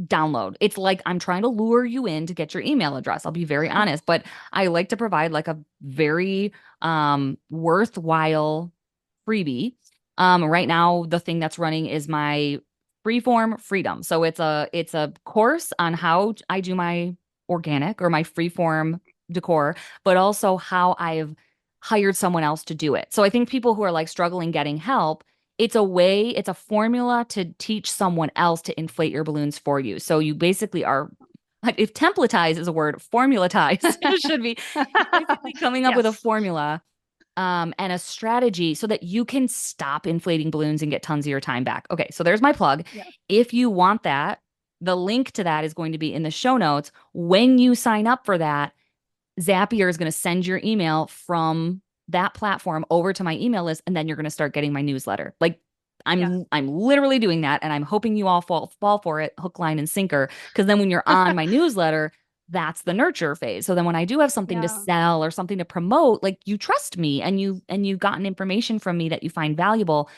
Speaker 1: download. It's like I'm trying to lure you in to get your email address. I'll be very honest, but I like to provide like a very worthwhile freebie. Right now the thing that's running is my freeform freedom. So it's a course on how I do my organic or my freeform decor, but also how I've hired someone else to do it. So I think people who are like struggling getting help, it's a formula to teach someone else to inflate your balloons for you. So you basically are, like, if templatize is a word, formulatize it should be. You're basically coming up with a
Speaker 3: yes,
Speaker 1: formula and a strategy so that you can stop inflating balloons and get tons of your time back. Okay, so there's my plug.
Speaker 3: yeah,
Speaker 1: If you want that, the link to that is going to be in the show notes. When you sign up for that, Zapier is going to send your email from that platform over to my email list, and then you're going to start getting my newsletter. Like
Speaker 3: yeah,
Speaker 1: I'm literally doing that, and I'm hoping you all fall for it, hook, line, and sinker. Because then when you're on my newsletter, that's the nurture phase. So then when I do have something to
Speaker 3: yeah,
Speaker 1: sell or something to promote, like you trust me and you've gotten information from me that you find valuable.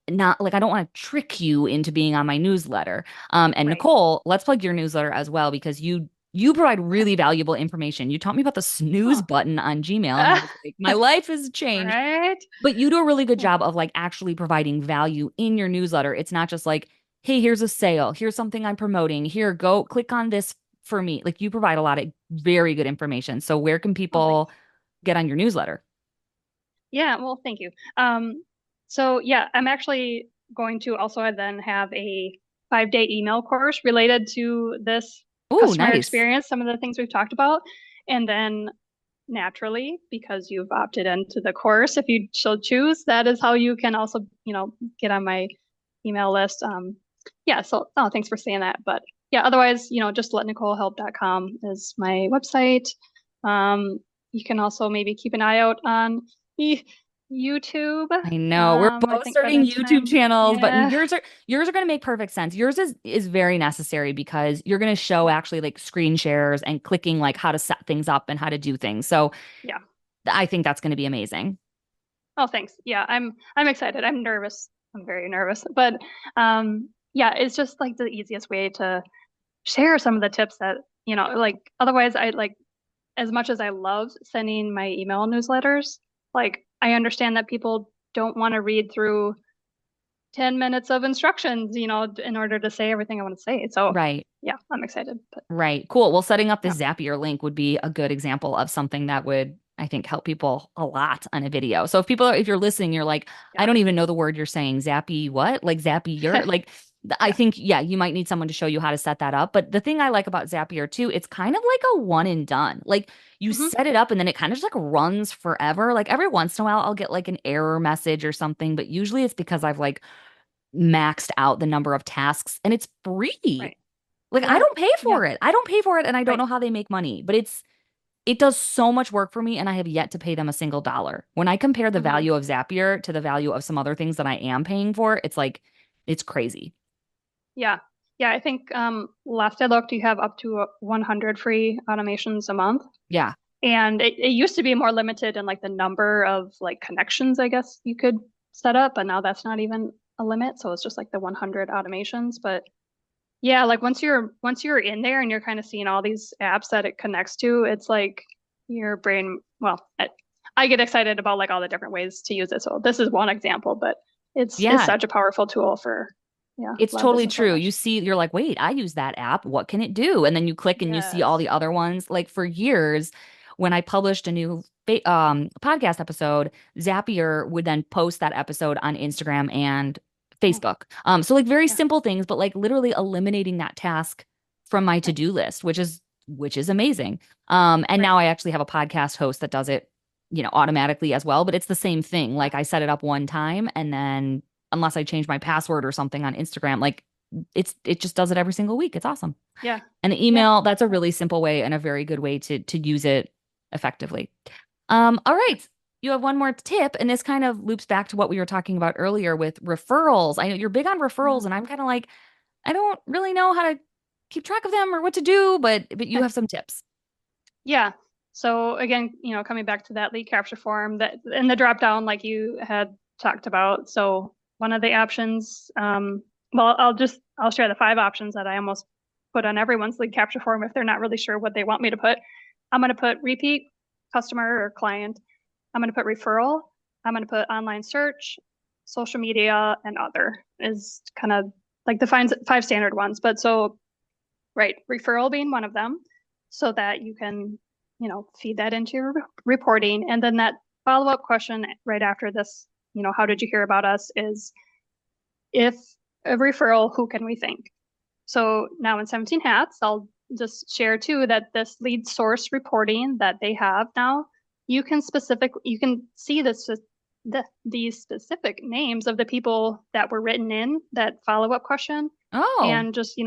Speaker 1: Not like I don't want to trick you into being on my newsletter. And
Speaker 3: right.
Speaker 1: Nicole, let's plug your newsletter as well because you provide really valuable information. You taught me about the snooze button on Gmail, and I was like, my life has changed.
Speaker 3: Right.
Speaker 1: But you do a really good job of like actually providing value in your newsletter. It's not just like, hey, here's a sale, here's something I'm promoting, here, go click on this for me. Like you provide a lot of very good information. So where can people get on your newsletter?
Speaker 3: Yeah, well, thank you. So yeah, I'm actually going to also then have a 5-day email course related to this
Speaker 1: Oh,
Speaker 3: customer
Speaker 1: nice.
Speaker 3: experience, some of the things we've talked about. And then naturally, because you've opted into the course, if you so choose, that is how you can also, get on my email list. Yeah, so thanks for saying that. But yeah, otherwise, just let NicoleHelp.com is my website. You can also maybe keep an eye out on YouTube.
Speaker 1: I know we're
Speaker 3: I
Speaker 1: both
Speaker 3: think by
Speaker 1: starting
Speaker 3: that
Speaker 1: YouTube
Speaker 3: time,
Speaker 1: channels, but
Speaker 3: yeah,
Speaker 1: yours are going to make perfect sense. Yours is very necessary because you're going to show actually like screen shares and clicking like how to set things up and how to do things. So
Speaker 3: yeah.
Speaker 1: I think that's going to be amazing.
Speaker 3: Oh, thanks. Yeah, I'm excited. I'm nervous. I'm very nervous, but yeah, it's just like the easiest way to share some of the tips that, like otherwise I like as much as I love sending my email newsletters, like I understand that people don't want to read through 10 minutes of instructions, in order to say everything I want to say. So
Speaker 1: Right.
Speaker 3: yeah, I'm excited. But
Speaker 1: Right. Cool. Well, setting up
Speaker 3: yeah.
Speaker 1: this Zapier link would be a good example of something that would, I think, help people a lot on a video. So if you're listening, you're like, I
Speaker 3: Yeah.
Speaker 1: don't even know the word you're saying. Zappy what? Like Zapier? Like, I
Speaker 3: Yeah.
Speaker 1: think, yeah, you might need someone to show you how to set that up. But the thing I like about Zapier too, it's kind of like a one and done. Like you
Speaker 3: Hmm.
Speaker 1: set it up and then it kind of just like runs forever. Like every once in a while, I'll get like an error message or something, but usually it's because I've like maxed out the number of tasks and it's free.
Speaker 3: Right.
Speaker 1: Like I
Speaker 3: Yeah.
Speaker 1: don't pay
Speaker 3: Yeah.
Speaker 1: for it. I don't pay for it and I don't
Speaker 3: Right.
Speaker 1: know how they make money, but it does so much work for me and I have yet to pay them a single dollar. When I compare the
Speaker 3: Hmm.
Speaker 1: value of Zapier to the value of some other things that I am paying for, it's like it's crazy.
Speaker 3: Yeah. Yeah. I think last I looked, you have up to 100 free automations a month.
Speaker 1: Yeah.
Speaker 3: And it used to be more limited in like the number of like connections, I guess you could set up, but now that's not even a limit. So it's just like the 100 automations. But yeah, like once you're in there and you're kind of seeing all these apps that it connects to, it's like your brain, well, I get excited about like all the different ways to use it. So this is one example, but it's
Speaker 1: Yeah.
Speaker 3: such a powerful tool for, yeah,
Speaker 1: It's
Speaker 3: a lot of
Speaker 1: totally
Speaker 3: business
Speaker 1: true. You
Speaker 3: owners.
Speaker 1: see, you're like, wait, I use that app. What can it do? And then you click and you see all
Speaker 3: Yes.
Speaker 1: the other ones. Like for years, when I published a new podcast episode, Zapier would then post that episode on Instagram and
Speaker 3: Oh,
Speaker 1: Facebook. So like very
Speaker 3: yeah.
Speaker 1: simple things, but like literally eliminating that task from my
Speaker 3: Right.
Speaker 1: to-do list, which is amazing. And
Speaker 3: Right.
Speaker 1: now I actually have a podcast host that does it, automatically as well. But it's the same thing.
Speaker 3: Yeah.
Speaker 1: Like I set it up one time and then unless I change my password or something on Instagram. Like it just does it every single week. It's awesome.
Speaker 3: Yeah.
Speaker 1: And the
Speaker 3: Yeah.
Speaker 1: email, that's a
Speaker 3: Yeah.
Speaker 1: really simple way and a very good way to use it effectively. All
Speaker 3: Yeah.
Speaker 1: right. You have one more tip, and this kind of loops back to what we were talking about earlier with referrals. I know you're big on referrals, and I'm kind of like, I don't really know how to keep track of them or what to do, but you have some tips.
Speaker 3: Yeah. So again, coming back to that lead capture form that in the drop down, like you had talked about. So one of the options, well, I'll share the 5 options that I almost put on everyone's lead capture form if they're not really sure what they want me to put. I'm going to put repeat customer or client. I'm going to put referral. I'm going to put online search, social media, and other is kind of like the five standard ones. But so, right, referral being one of them so that you can, feed that into your reporting. And then that follow-up question right after this, how did you hear about us is if a referral, who can we thank? So now in 17 hats, I'll just share too that this lead source reporting that they have now, you can see these specific names of the people that were written in that follow-up question
Speaker 1: Oh,
Speaker 3: and just,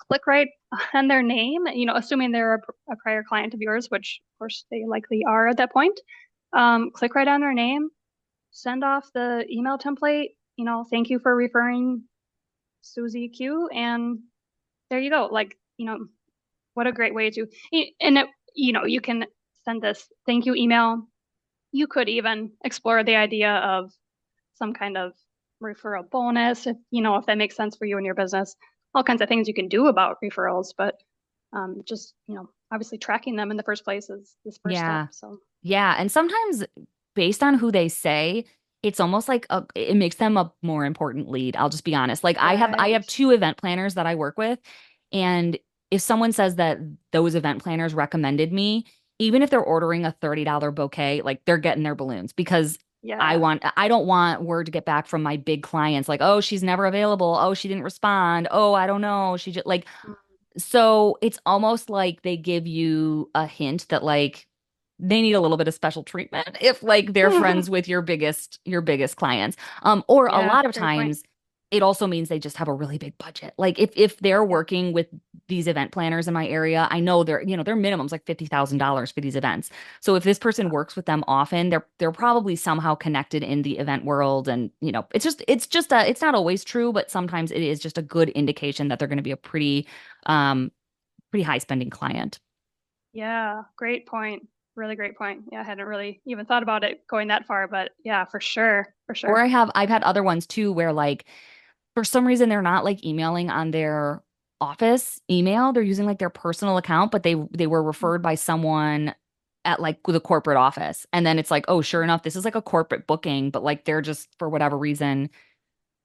Speaker 3: click right on their name, assuming they're a prior client of yours, which of course they likely are at that point. Click right on their name, send off the email template, thank you for referring Susie Q, and there you go. Like, what a great way to, and you can send this thank you email. You could even explore the idea of some kind of referral bonus if that makes sense for you and your business. All kinds of things you can do about referrals, but just, obviously tracking them in the first place is this first
Speaker 1: Yeah.
Speaker 3: step. So
Speaker 1: Yeah. And sometimes based on who they say, it's almost like it makes them a more important lead. I'll just be honest. Like I have
Speaker 3: right.
Speaker 1: two event planners that I work with, and if someone says that those event planners recommended me, even if they're ordering a $30 bouquet, like they're getting their balloons because
Speaker 3: Yeah.
Speaker 1: I don't want word to get back from my big clients like, "Oh, she's never available. Oh, she didn't respond. Oh, I don't know. She just like."
Speaker 3: Mm,
Speaker 1: So it's almost like they give you a hint that like they need a little bit of special treatment if like they're friends with your biggest clients. Or a
Speaker 3: yeah,
Speaker 1: lot of
Speaker 3: great point.
Speaker 1: times it also means they just have a really big budget. Like if they're
Speaker 3: Yep.
Speaker 1: working with these event planners in my area, I know their minimum's like $50,000 for these events. So if this person works with them often, they're probably somehow connected in the event world. And it's not always true, but sometimes it is just a good indication that they're going to be a um pretty high spending client.
Speaker 3: Yeah, great point. Really great point. Yeah, I hadn't really even thought about it going that far, but yeah, for sure. For
Speaker 1: Or
Speaker 3: sure.
Speaker 1: I've had other ones too where like for some reason they're not like emailing on their office email. They're using like their personal account, but they were referred by someone at like the corporate office. And then it's like, oh, sure enough, this is like a corporate booking, but like they're just for whatever reason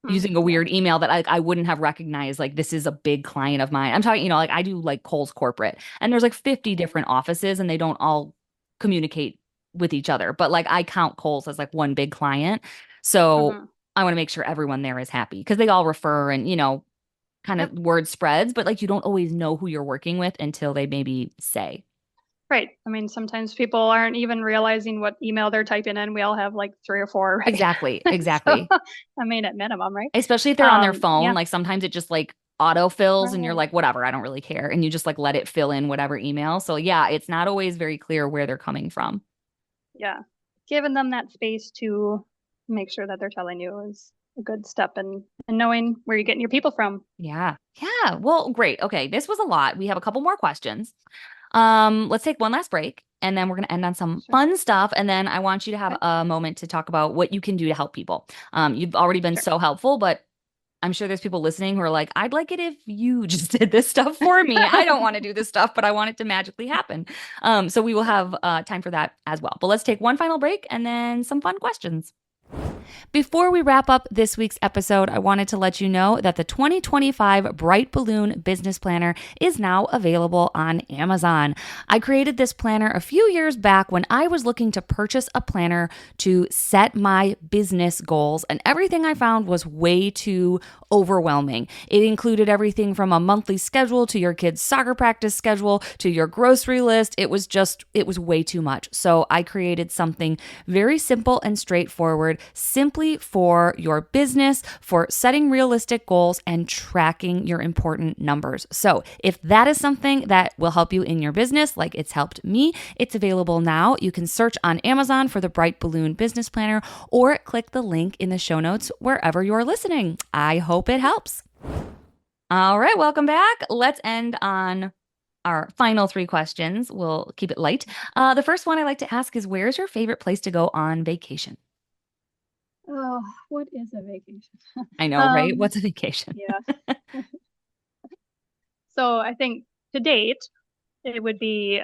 Speaker 1: using a
Speaker 3: Yeah.
Speaker 1: weird email that I wouldn't have recognized. Like this is a big client of mine. I'm talking, like I do like Kohl's corporate and there's like 50 different offices and they don't all communicate with each other. But like I count Kohl's as like one big client. So
Speaker 3: Hmm.
Speaker 1: I want to make sure everyone there is happy because they all refer and, kind of
Speaker 3: Yep.
Speaker 1: word spreads, but like you don't always know who you're working with until they maybe say.
Speaker 3: Right. I mean, sometimes people aren't even realizing what email they're typing in. We all have like three or four already.
Speaker 1: Exactly.
Speaker 3: So,
Speaker 1: Exactly.
Speaker 3: I mean, at minimum, right?
Speaker 1: Especially if they're on their
Speaker 3: Yeah.
Speaker 1: phone, like sometimes it just like auto fills and you're
Speaker 3: Right.
Speaker 1: like, whatever, I don't really care. And you just like let it fill in whatever email. So yeah, it's not always very clear where they're coming from.
Speaker 3: Yeah. Giving them that space to make sure that they're telling you is a good step in knowing where you're getting your people from.
Speaker 1: Yeah. Yeah. Well, great. Okay. This was a lot. We have a couple more questions. Let's take one last break and then we're going to end on some
Speaker 3: Sure.
Speaker 1: fun stuff. And then I want you to have
Speaker 3: Okay.
Speaker 1: a moment to talk about what you can do to help people. You've already been
Speaker 3: Sure.
Speaker 1: so helpful, but I'm sure there's people listening who are like, I'd like it if you just did this stuff for me. I don't want to do this stuff, but I want it to magically happen. So we will have time for that as well. But let's take one final break and then some fun questions. Before we wrap up this week's episode, I wanted to let you know that the 2025 Bright Balloon Business Planner is now available on Amazon. I created this planner a few years back when I was looking to purchase a planner to set my business goals, and everything I found was way too overwhelming. It included everything from a monthly schedule to your kids' soccer practice schedule to your grocery list. It was way too much. So I created something very simple and straightforward, simply for your business, for setting realistic goals and tracking your important numbers. So if that is something that will help you in your business, like it's helped me, it's available now. You can search on Amazon for the Bright Balloon Business Planner or click the link in the show notes wherever you're listening. I hope it helps. All right, welcome back. Let's end on our final three questions. We'll keep it light. The first one I like to ask is, where's your favorite place to go on vacation?
Speaker 3: Oh, what is a vacation?
Speaker 1: I know, right? What's a vacation?
Speaker 3: Yeah. So I think to date, it would be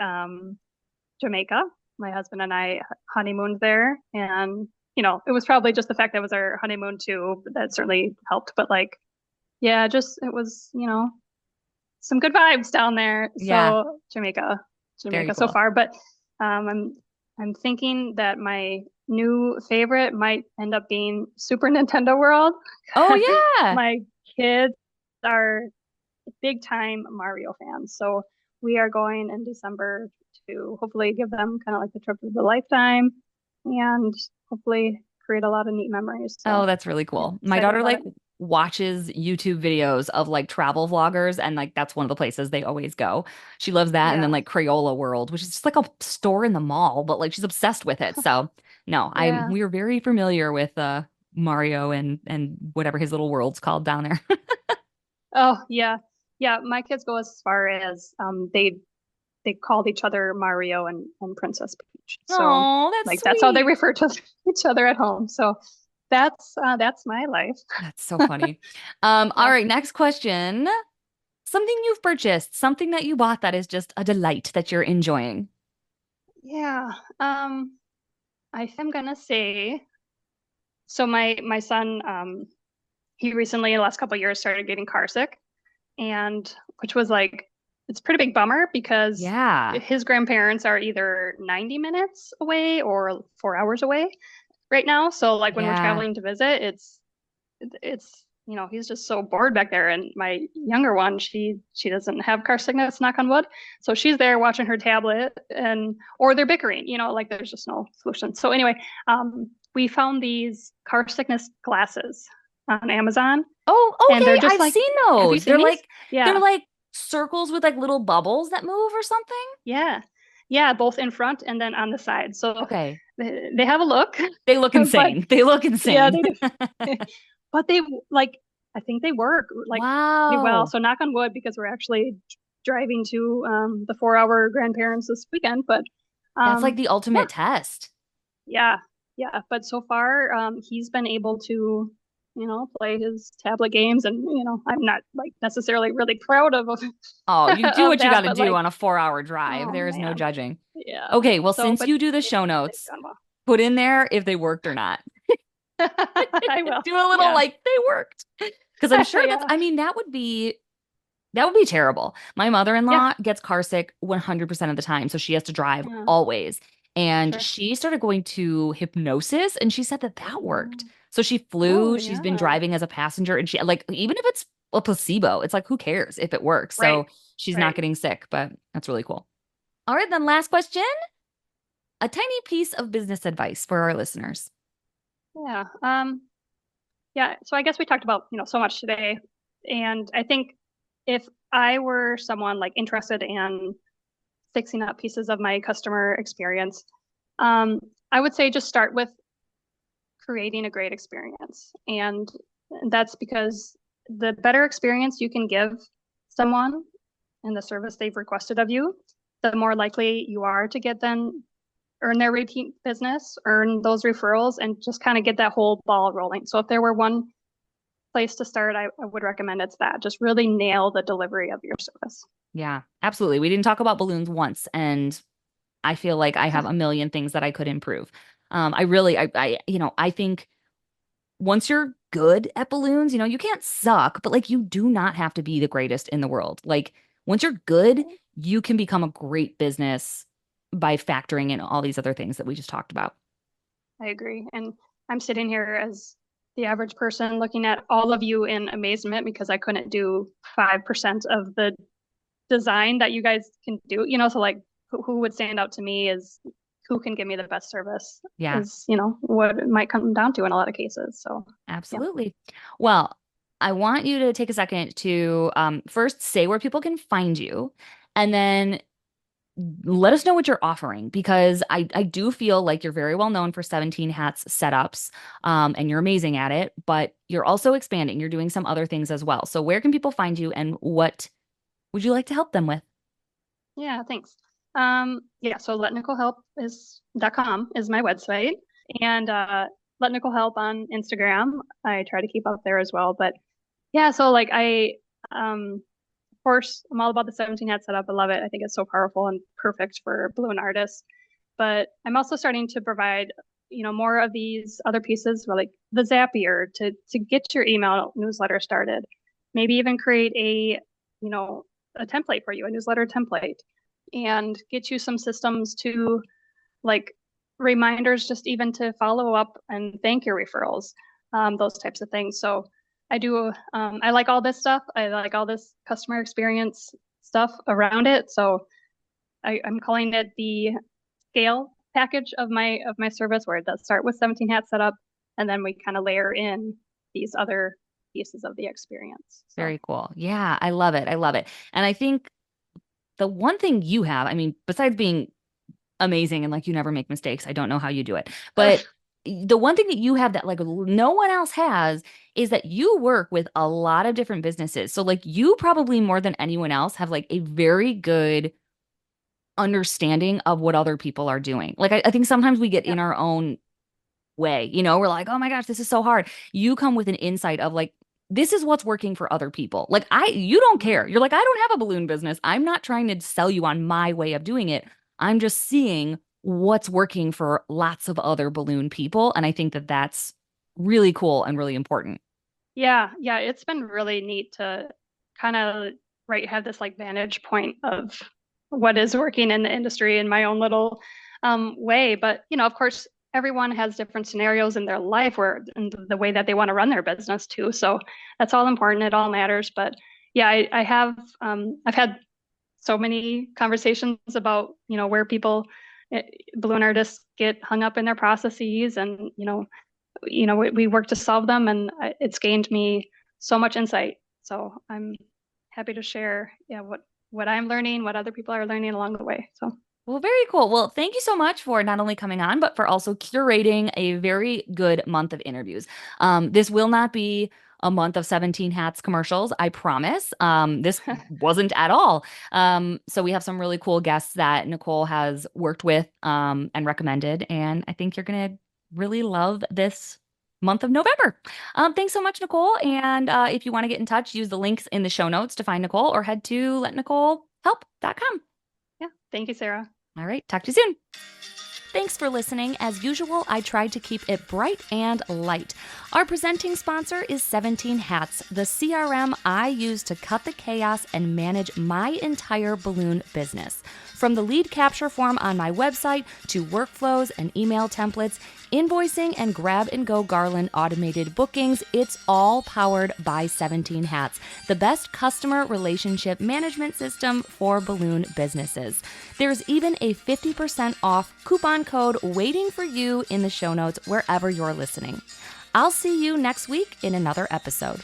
Speaker 3: Jamaica. My husband and I honeymooned there, and it was probably just the fact that it was our honeymoon too, but that certainly helped. But like, yeah, just it was, some good vibes down there.
Speaker 1: Yeah,
Speaker 3: So Jamaica,
Speaker 1: very
Speaker 3: Jamaica so
Speaker 1: cool.
Speaker 3: far. But I'm thinking that my new favorite might end up being Super Nintendo World.
Speaker 1: Oh yeah.
Speaker 3: My kids are big time Mario fans. So we are going in December to hopefully give them kind of like the trip of the lifetime and hopefully create a lot of neat memories.
Speaker 1: Oh,
Speaker 3: So
Speaker 1: that's really
Speaker 3: yeah,
Speaker 1: cool. My
Speaker 3: excited
Speaker 1: daughter
Speaker 3: about
Speaker 1: like
Speaker 3: it.
Speaker 1: watches YouTube videos of like travel vloggers and like that's one of the places they always go. She loves that and then
Speaker 3: Yeah.
Speaker 1: like Crayola World, which is just like a store in the mall, but like she's obsessed with it. So, no, I'm
Speaker 3: Yeah.
Speaker 1: we're very familiar with Mario and whatever his little world's called down there.
Speaker 3: Oh, yeah. Yeah. My kids go as far as they called each other Mario and Princess Peach. So
Speaker 1: Oh, that's
Speaker 3: like that's how they
Speaker 1: sweet.
Speaker 3: refer to each other at home. So that's my life.
Speaker 1: That's so funny. All
Speaker 3: Yeah.
Speaker 1: right, next question. something you've purchased, something that you bought that is just a delight that you're enjoying.
Speaker 3: Yeah. I'm gonna say, so my son, he recently in the last couple of years started getting car sick, and which was like, it's a pretty big bummer because
Speaker 1: Yeah.
Speaker 3: his grandparents are either 90 minutes away or 4 hours away right now. So like when we're
Speaker 1: Yeah.
Speaker 3: traveling to visit, it's he's just so bored back there. And my younger one, she doesn't have car sickness, knock on wood. So she's there watching her tablet, and or they're bickering, like there's just no solution. So anyway, we found these car sickness glasses on Amazon,
Speaker 1: Oh,
Speaker 3: and they're
Speaker 1: okay.
Speaker 3: just
Speaker 1: I've
Speaker 3: like,
Speaker 1: seen
Speaker 3: have you
Speaker 1: those.
Speaker 3: seen these?
Speaker 1: They're
Speaker 3: Yeah.
Speaker 1: like circles with like little bubbles that move or something.
Speaker 3: Yeah. Yeah, both in front and then on the side. So
Speaker 1: Okay.
Speaker 3: they have a look,
Speaker 1: They look
Speaker 3: but
Speaker 1: insane. They look
Speaker 3: yeah,
Speaker 1: insane.
Speaker 3: they do. But they like, I think they work like pretty well.
Speaker 1: Wow.
Speaker 3: So knock on wood, because we're actually driving to the 4 hour grandparents this weekend. But
Speaker 1: That's like
Speaker 3: um,
Speaker 1: the
Speaker 3: yeah,
Speaker 1: ultimate test.
Speaker 3: yeah, yeah. But so far, he's been able to, play his tablet games, and I'm not like necessarily really proud of
Speaker 1: Oh, you do
Speaker 3: of
Speaker 1: what you got
Speaker 3: that,
Speaker 1: to
Speaker 3: but
Speaker 1: do
Speaker 3: like,
Speaker 1: on a 4-hour drive.
Speaker 3: oh
Speaker 1: There is no
Speaker 3: man,
Speaker 1: judging.
Speaker 3: yeah.
Speaker 1: Okay, well,
Speaker 3: So,
Speaker 1: since
Speaker 3: but
Speaker 1: you do the
Speaker 3: they've,
Speaker 1: show
Speaker 3: they've
Speaker 1: notes,
Speaker 3: done well.
Speaker 1: put in there if they worked or not.
Speaker 3: I will.
Speaker 1: Do a little
Speaker 3: Yeah.
Speaker 1: like they worked. Because I'm sure
Speaker 3: Yeah.
Speaker 1: I mean, that would be terrible. My
Speaker 3: Yeah.
Speaker 1: mother-in-law gets car sick 100% of the time, so she has to drive
Speaker 3: Yeah.
Speaker 1: always. And
Speaker 3: Sure.
Speaker 1: she started going to hypnosis, and she said that that worked.
Speaker 3: Mm.
Speaker 1: So she
Speaker 3: Oh,
Speaker 1: flew, she's been
Speaker 3: yeah.
Speaker 1: driving as a passenger, and she like even if it's a placebo, it's like who cares if it works?
Speaker 3: Right.
Speaker 1: So she's not
Speaker 3: Right.
Speaker 1: getting sick, but that's really cool. All right, then last question. A tiny piece of business advice for our listeners.
Speaker 3: Yeah. Yeah. So I guess we talked about, so much today. And I think if I were someone like interested in fixing up pieces of my customer experience, um, I would say just start with creating a great experience. And that's because the better experience you can give someone and the service they've requested of you, the more likely you are to get them earn their repeat business, earn those referrals, and just kind of get that whole ball rolling. So if there were one place to start, I would recommend it's that. Just really nail the delivery of your service.
Speaker 1: Yeah, absolutely. We didn't talk about balloons once, and I feel like I have a million things that I could improve. I really, I think once you're good at balloons, you can't suck, but like you do not have to be the greatest in the world. Like once you're good, you can become a great business by factoring in all these other things that we just talked about.
Speaker 3: I agree. And I'm sitting here as the average person looking at all of you in amazement because I couldn't do 5% of the design that you guys can do. So like who would stand out to me is who can give me the best service
Speaker 1: Yeah,
Speaker 3: is, what it might come down to in a lot of cases. So yeah.
Speaker 1: absolutely. Well, I want you to take a second to first say where people can find you, and then let us know what you're offering because I do feel like you're very well known for 17 hats setups, and you're amazing at it, but you're also expanding. You're doing some other things as well. So where can people find you and what would you like to help them with?
Speaker 3: Yeah, thanks. Yeah, so letnicolehelp.com is my website, and Let Nicole Help on Instagram. I try to keep up there as well. But yeah, so like of course, I'm all about the 17 hat setup. I love it. I think it's so powerful and perfect for balloon artists. But I'm also starting to provide, more of these other pieces, like the Zapier to get your email newsletter started. Maybe even create a template for you, a newsletter template, and get you some systems to like reminders, just even to follow up and thank your referrals, those types of things. So I like all this stuff. I like all this customer experience stuff around it. So I'm calling it the scale package of my service, where it does start with 17 hat setup, and then we kind of layer in these other pieces of the experience. So
Speaker 1: Very cool. Yeah, I love it. I love it. And I think the one thing you have, I mean, besides being amazing and like you never make mistakes, I don't know how you do it, but the one thing that you have that like no one else has is that you work with a lot of different businesses. So like you probably more than anyone else have like a very good understanding of what other people are doing. Like I think sometimes we get
Speaker 3: yeah,
Speaker 1: in our own way, we're like, oh my gosh, this is so hard. You come with an insight of like this is what's working for other people. Like you don't care. You're like, I don't have a balloon business. I'm not trying to sell you on my way of doing it. I'm just seeing what's working for lots of other balloon people. And I think that that's really cool and really important.
Speaker 3: Yeah, yeah, it's been really neat to kind of have this like vantage point of what is working in the industry in my own little way. But of course, everyone has different scenarios in their life where and the way that they want to run their business too. So that's all important. It all matters. But yeah, I have I've had so many conversations about where people balloon artists get hung up in their processes, and we work to solve them, and it's gained me so much insight. So I'm happy to share, yeah, what I'm learning, what other people are learning along the way. So.
Speaker 1: Well, very cool. Well, thank you so much for not only coming on, but for also curating a very good month of interviews. This will not be a month of 17 hats commercials, I promise. This wasn't at all. So we have some really cool guests that Nicole has worked with and recommended, and I think you're going to really love this month of November. Thanks so much, Nicole. And if you want to get in touch, use the links in the show notes to find Nicole, or head to letnicolehelp.com.
Speaker 3: Yeah. Thank you, Sarah.
Speaker 1: All right. Talk to you soon. Thanks for listening. As usual, I tried to keep it bright and light. Our presenting sponsor is 17 Hats, the CRM I use to cut the chaos and manage my entire balloon business. From the lead capture form on my website to workflows and email templates, invoicing and grab-and-go garland automated bookings, it's all powered by 17 Hats, the best customer relationship management system for balloon businesses. There's even a 50% off coupon code waiting for you in the show notes wherever you're listening. I'll see you next week in another episode.